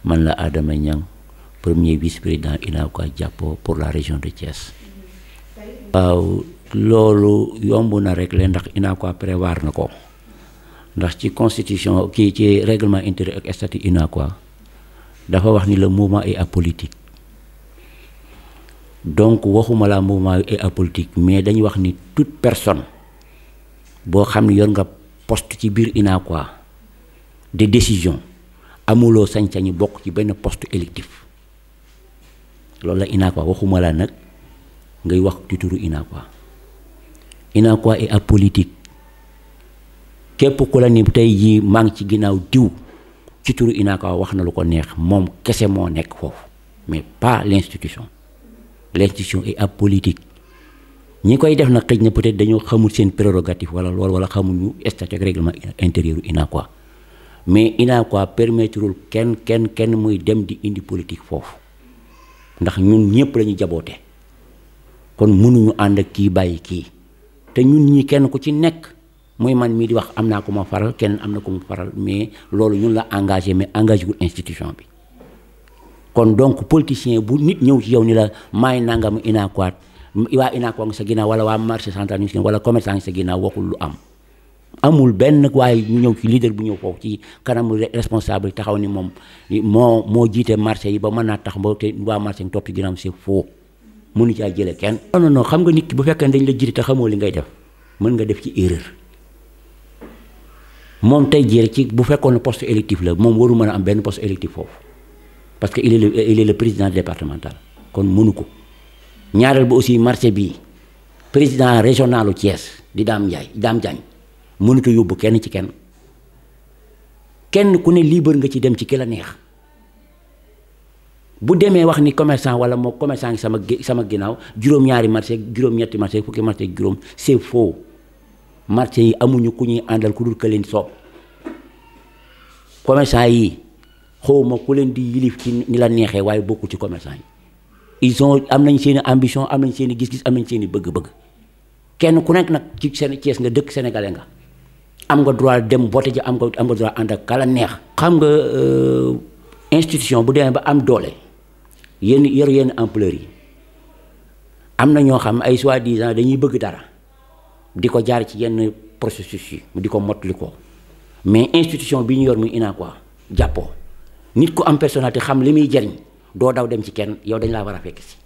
man la Adama Niang premier vice-président UNACOIS Jàppo pour la région de Thiès. waaw loolu yomb na rek leen ndax UNACOIS prévoir na ko ndax ci constitution kii ci règlement intérieur ak statut UNACOIS dafa wax ni le mouvement est apolitique. donc waxuma la mouvement est apolitique mais dañuy wax ni toute personne boo xam ne yor nga poste ci biir UNACOIS de décision amuloo sañ-sañu bokk ci benn poste électif loolu la UNACOIS waxuma la nag ngay wax ci turu UNACOIS. UNACOIS est apolitique képp ku la ni tey jii maa ngi ci ginnaaw diw ci turu UNACOIS wax na lu ko neex moom kese moo nekk foofu mais pas l'institution. L'institution est apolitique ñi koy def nag xëj na peut-être dañoo xamul seen prérogative wala loolu wala xamuñu statut ak règlement intérieur UNACOIS mais UNACOIS permettrul kenn muy dem di indi politique foofu ndax ñun ñëpp la ñu jaboote kon mënuñu ànd ak kii bàyyi kii te ñun ñi kenn ku ci nekk muy man mii di wax am naa ko ma faral kenn am na ko mu faral mais loolu ñun la engagé mais engagé wul institution bi. kon donc politicien bu nit ñëw ci yow ni la maay nangam UNACOIS waa UNACOIS nga sa ginnaaw wala waa marché central ñu wala commerçant nga sa ginnaaw waxul lu am amul benn waaye ñu ñëw ci leader bu ñëw foofu ci kanam responsable taxaw ni moom moo jiite marché yi ba mën naa tax ba te waa marché yi topp ci ginnaaw c'est faux mënu caa jëlee kenn. non xam nga nit ki bu fekkee dañ la jiite te xamoo li ngay def mën nga def ci erreur moom tey jii rek ci bu fekkoon ne poste électif la moom waru mën a am benn poste électif foofu. parce que il est le président départemental kon mënu ko ñaareel ba aussi marché bii président régionalu Thiès di Dame Diagne mënut a yóbbu kenn ci kenn ku ne libre nga ci dem ci ki la neex bu demee wax ni commerçant wala moo commerçant ngi sama ginnaaw juróom-ñaari marché juróom-ñetti marché fukki marché juróom c'est faux marché yi amuñu ku ñuy àndal ku dul ka leen soob commerçant yi. xawma ku leen di yilif ci ni la neexee waaye bokku ci commerçant yi am nañ seen i ambition am nañ seen i gis-gis am nañ seen i bëgg-bëgg kenn ku nekk nag ci seen Thiès nga dëkk sénégalais nga am nga droit dem voter ji am nga droit ànd ak kala neex. xam nga institution bu demee ba am doole yenn ampleur yi am na ñoo xam ay soi-disant dañuy bëgg dara di ko jaar ci yenn processus yi di ko mottali ko mais institution bi ñu yor muy UNACOIS jàppoo. nit ku am personnalité xam li muy jariñ doo daw dem ci kenn yow dañ laa war a fekk si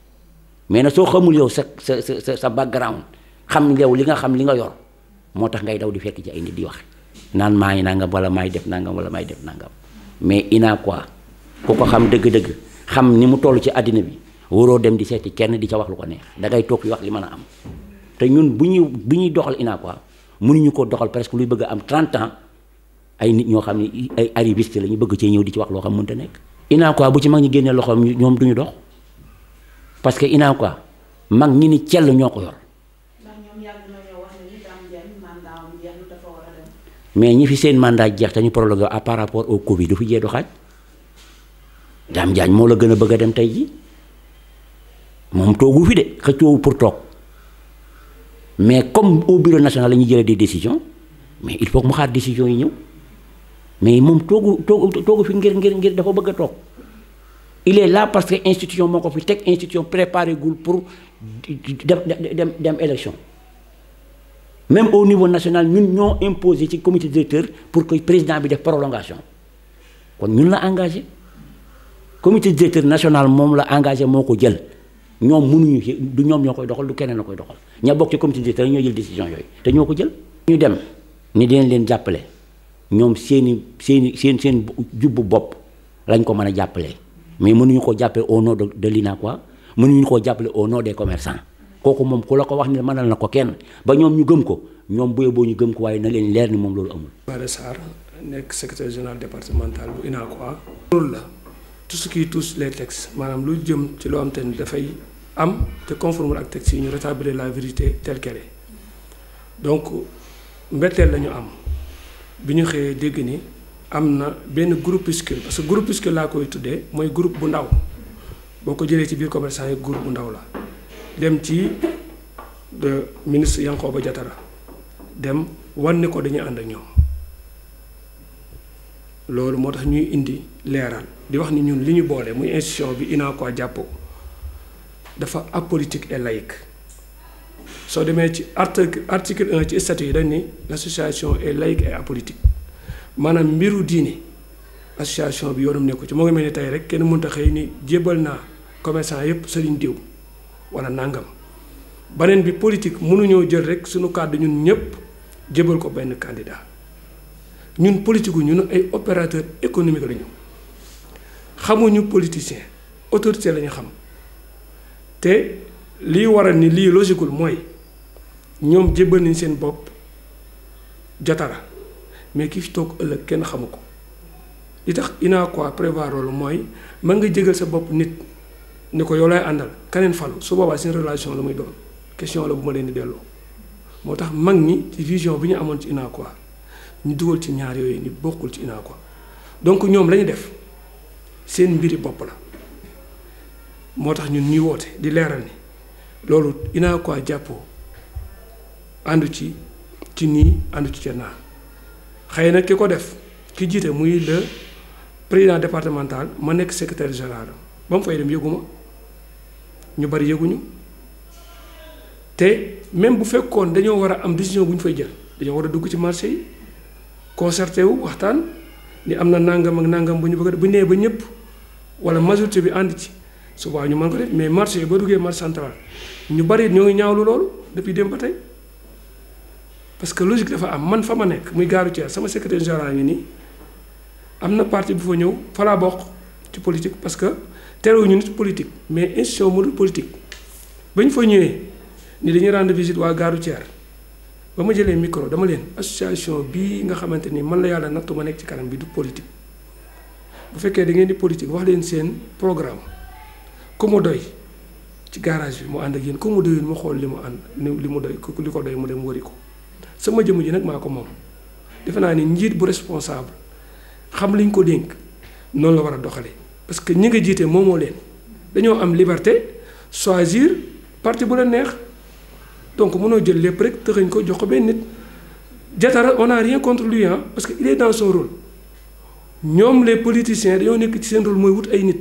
mais nag soo xamul yow sa background xam yow li nga xam li nga yor moo tax ngay daw di fekk ci ay nit di wax naan maa ngi nangam wala maay def nangam wala maay def nangam mais UNACOIS ku ko xam dëgg-dëgg xam ni mu toll ci àddina bi waroo dem di seeti kenn di ca wax lu ko neex da ngay toog fi wax li mën a am te ñun bu ñuy doxal UNACOIS mënuñu ko doxal presque luy bëgg a am 30 ans. ay nit ñoo xam ne ay arriviste la ñu bëgg cee ñëw di ci wax loo xam mënta nekk. UNACOIS bu ci mag ñi génnee loxoom ñoom duñu dox parce que UNACOIS mag ñi ni cell ñoo ko yor. ndax ñoom yàgg nañoo wax ne ni Dame Diagne mandat am jeex dafa war a dem. mais ñi fi seen mandat jeex te ñu prologué par rapport au Covid du fi jee du xaaj Dame Diagne moo la gën a bëgg a dem tey ji moom toogu fi de xëccoowu pour toog mais comme au bureau national la ñuy jëlee des décisions mais il faut que mu xaar décisions yi ñëw. mais moom toogu fi ngir dafa bëgg a toog il est là parce que institution moo ko fi teg institution préparé gul pour dem élection même au niveau national ñun ñoo imposé ci comité directeur pour que président bi def prolongation kon ñun la engagé comité directeur national moom la engagé moo ko jël ñoom mënuñu du ñoom ñoo koy doxal du keneen la koy doxal ña bokk ci comité directeur ñoo jël décision yooyu te ñoo ko jël. ñu dem ni dinañ leen jàppale. ñoom seen jubbu bopp lañ ko mën a jàppalee mais mënuñu ko jàppale au nom de l'UNACOIS mënuñu koo jàppale au nom des commerçants kooku moom ku la ko wax ni mënal na ko kenn ba ñoom ñu gëm ko ñoom bu yóbboo ñu gëm ko waaye na leen leer ni moom loolu amul. Bara Sarr nekk secrétaire général départemental bu UNACOIS. loolu la tout ce qui touche les textes maanaam lu jëm ci loo am te ni dafay am te conforme ak textes yi ñu rétablir la vérité telle qu'elle est donc mbetteel la ñu am. bi ñu xëyee dégg ni am na benn groupuscule parce que groupuscule laa koy tuddee mooy groupe bu ndaw boo ko jëlee ci biir commerçant yi groupe bu ndaw la dem ci de ministre Yankhoba Diattara dem wan ni ko dañuy ànd ak ñoom loolu moo tax ñuy indi leeral di wax ni ñun li ñu boole muy institution bi UNACOIS jàppoo dafa apolitique et laïque soo demee ci article 1 ci statut yi dañ ni l'association est laïque et apolitique maanaam mbiru diine association bi yoonam nekku ci moo ngi mel ni tey rek kenn mënta xëy ni jébal naa commerçant yépp sëriñ diw wala nangam beneen bi politique mënuñoo jël rek suñu kàddu ñun ñëpp jébal ko benn candidat ñun politique gu ñun ay opérateur économique lañu xamuñu politicien autorité lañu xam te lii waral ni lii logiqueul mooy ñoom jébbal nañ seen bopp Jatara mais ki fi toog ëllëg kenn xamu ko li tax UNACOIS prévoir loolu mooy mën nga jégal sa bopp nit ni ko yow lay àndal keneen falu su boobaa seen relation la muy doon question la bu ma leen di delloo moo tax mag ñi ci vision bi ñu amoon ci UNACOIS ñu dugal ci ñaar yooyu ni bokkul ci UNACOIS donc ñoom lañu def seen mbiri bopp la moo tax ñun ñuy woote di leeral ni loolu UNACOIS jàppoo àndu ci nii àndu ci ca naa xëy na ki ko def ki jiite muy le président départemental ma nekk secrétaire général ba mu fay dem yëguma ñu bari yëguñu te même bu fekkoon dañoo war a am décision bu ñu fay jël dañoo war a dugg ci marché yi concerté wu waxtaan ni am na nangam ak nangam bu ñu bëgg bu nee ba ñëpp wala majorité bi ànd ci suba ñu mën ko def mais marché yi ba duggee marché central ñu bari ñoo ngi ñaawlu loolu depuis démb ba tey parce que logique dafa am man fa ma nekk muy gaaru Thiès sama secrétaire général ngi nii am na parti bu fa ñëw fa laa bokk ci politique parce que terewuñu nit politique mais institution mu dul politique ba ñu fa ñëwee ni dañuy rendre visite waa gaaru Thiès ba ma jëlee micro dama leen association bii nga xamante ni man la yàlla nattu ma nekk ci kanam bi du politique bu fekkee da ngeen di politique wax leen seen programme ku mu doy ci garage bi mu ànd ak yéen ku mu doyul mu xool li mu ànd li mu doy li ko doy mu dem wari ko sama jëmm ji nag maa ko moom defe naa ni njiit bu responsable xam liñ ko dénk noonu la war a doxalee parce que ñi nga jiite moomoo leen dañoo am liberté choisir parti bu la neex donc mënoo jël lépp rek tëxañ ko jox ko benn nit Jatara on n'a rien contre lui parce que il est dans son rôle ñoom les politiciens dañoo nekk ci seen rôle mooy wut ay nit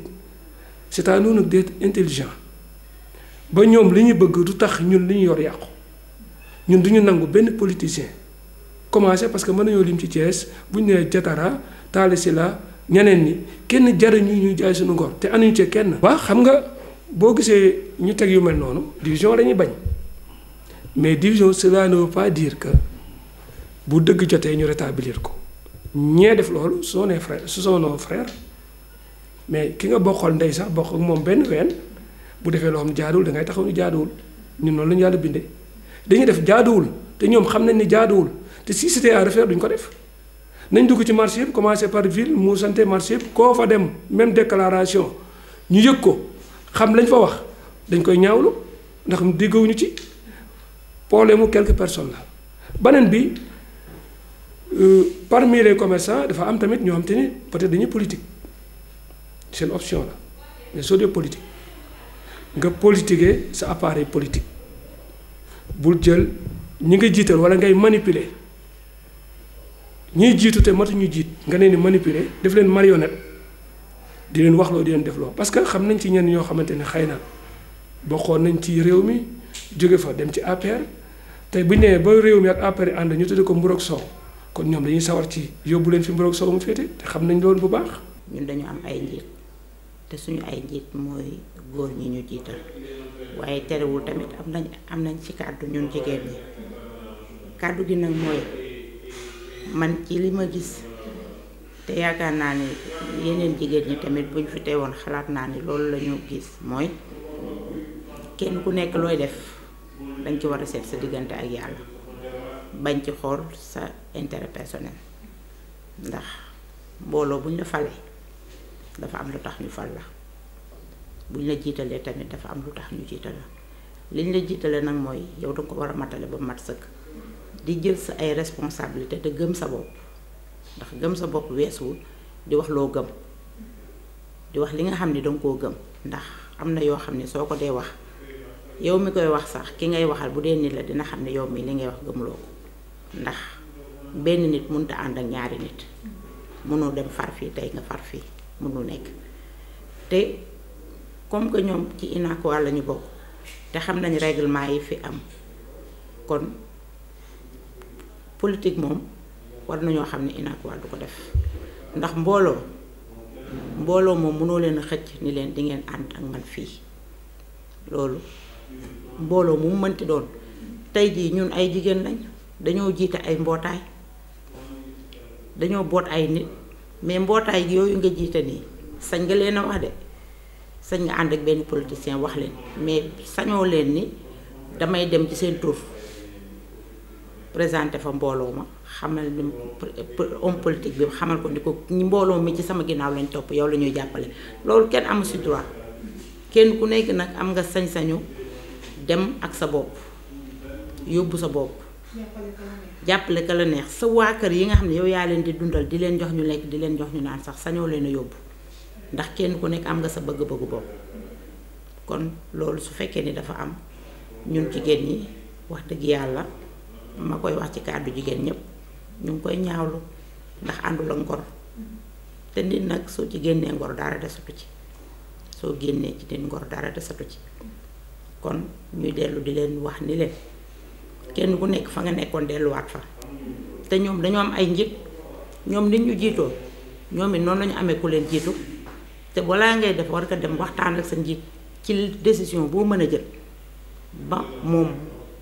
c'est à nous nag d'être intelligent ba ñoom li ñu bëgg du tax ñun li ñu yor yàqu ñun du ñu nangu benn politicien commencé parce que mën nañoo lim ci Thiès bu ñu nee Jatara Talla Sylla ñeneen ñi kenn jariñu ñuy jaay suñu ngor te anuñu ci kenn. waaw xam nga boo gisee ñu teg yu mel noonu division lañuy bañ mais division cela ne veut pas dire que bu dëgg jotee ñu rétablir ko ñee def loolu ce sont nos frères mais ki nga bokkal ndey sax bokk ak moom benn ween bu defee loo xam jaaduwul da ngay taxaw ni jaaduwul ñun noonu la ñu yàlla bindee dañuy def jaaduwul te ñoom xam nañ ni jaaduwul te si c'était à refaire duñ ko def nañ dugg ci marché yëpp commencé par ville mu santé marché yëpp koo fa dem même déclaration ñu yëg ko xam lañ fa wax dañ koy ñaawlu ndax déggawuñu ci problème mu quelques personnes la beneen bi parmi les commerçants dafa am tamit ñoo xam te ni peut-être dañuy politique seen option la mais soo dee politique nga politiquer sa appareil politique bul jël ñi nga jiital wala ngay manipuler ñiy jiitu te matuñu jiit nga leen di manipuler def leen marionnette di leen waxloo di leen defloo parce que xam nañ ci ñenn ñoo xamante ne xëy na bokkoon nañ ci réew mi jóge fa dem ci APR tey bu ñu nee ba réew mi ak APR ànd ñu tudde ko mburoog soow kon ñoom dañuy sawar ci yóbbu leen fi mburoog soow mu féete te xam nañ loolu bu baax. ñun dañu am ay njiit te suñu ay njiit mooy góor ñi ñu jiital waaye terewul tamit am nañ ci kàddu ñun jigéen ñi kàddu gi nag mooy man ci li ma gis te yaakaar naa ni yeneen jigéen ñi tamit buñ fi teewoon xalaat naa ni loolu la ñu gis mooy kenn ku nekk looy def dañ ci war a seet sa diggante ak yàlla bañ ci xool sa intérêt personnel ndax mbooloo buñ la falee dafa am lu tax ñu fal la buñ la jiitalee tamit dafa am lu tax ñu jiital la liñ la jiitalee nag mooy yow danga ko war a matale ba mat sëkk di jël sa ay responsabilité te gëm sa bopp ndax gëm sa bopp weesuwul di wax loo gëm di wax li nga xam ne danga koo gëm ndax am na yoo xam ne soo ko dee wax yow mi koy wax sax ki ngay waxal bu dee nit la dina xam ne yow mi li ngay wax gëmuloo ko ndax benn nit mënta ànd ak ñaari nit mënoo dem far fii tey nga far fii mënul nekk te comme que ñoom ci UNACOIS la ñu bokk te xam nañ règlement yi fi am kon politique moom war nañoo xam ne UNACOIS du ko def ndax mbooloo moom mënoo leen a xëcc ni leen di ngeen ànd ak man fii loolu mbooloo mu mënti doon tey jii ñun ay jigéen lañ dañoo jiite ay mbootaay dañoo boot ay nit mais mbootaay yooyu nga jiite nii sañ nga leen a wax de sañ nga ànd ak benn politicien wax leen mais sañoo leen ni damay dem ci seen tur présenté fa mbooloo ma xamal ni homme politique bi xamal ko ni ko ñi mbooloo mi ci sama ginnaaw lañ topp yow la ñuy jàppale loolu kenn amu si droit kenn ku nekk nag am nga sañ-sañu dem ak sa bopp yóbbu sa bopp jàppale ka la neex sa waa kër yi nga xam ne yow yaa leen di dundal di leen jox ñu lekk di leen jox ñu naan sax sañoo leen a yóbbu ndax kenn ku nekk am nga sa bëgg-bëggu bopp kon loolu su fekkee ni dafa am ñun jigéen ñi wax dëgg yàlla ma koy wax ci kàddu jigéen ñépp ñu ngi koy ñaawlu ndax àndul ak ngor te nit nag soo ci génnee ngor dara desatu ci soo génnee ci nit ngor dara desatu ci kon ñuy dellu di leen wax ni leen kenn ku nekk fa nga nekkoon delluwaat fa te ñoom dañoo am ay njiit ñoom nit ñu jiitoo ñoom it noonu lañu amee ku leen jiitu te balaa ngay def war nga dem waxtaan ak sa njiit ci décision boo mën a jël ba moom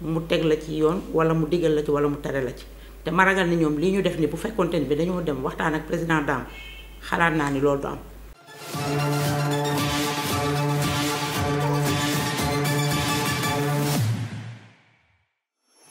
mu teg la ci yoon wala mu digal la ci wala mu tere la ci te ma ragal ni ñoom lii ñu def ni bu fekkoonte ni bi dañoo dem waxtaan ak président Dame xalaat naa ni loolu du am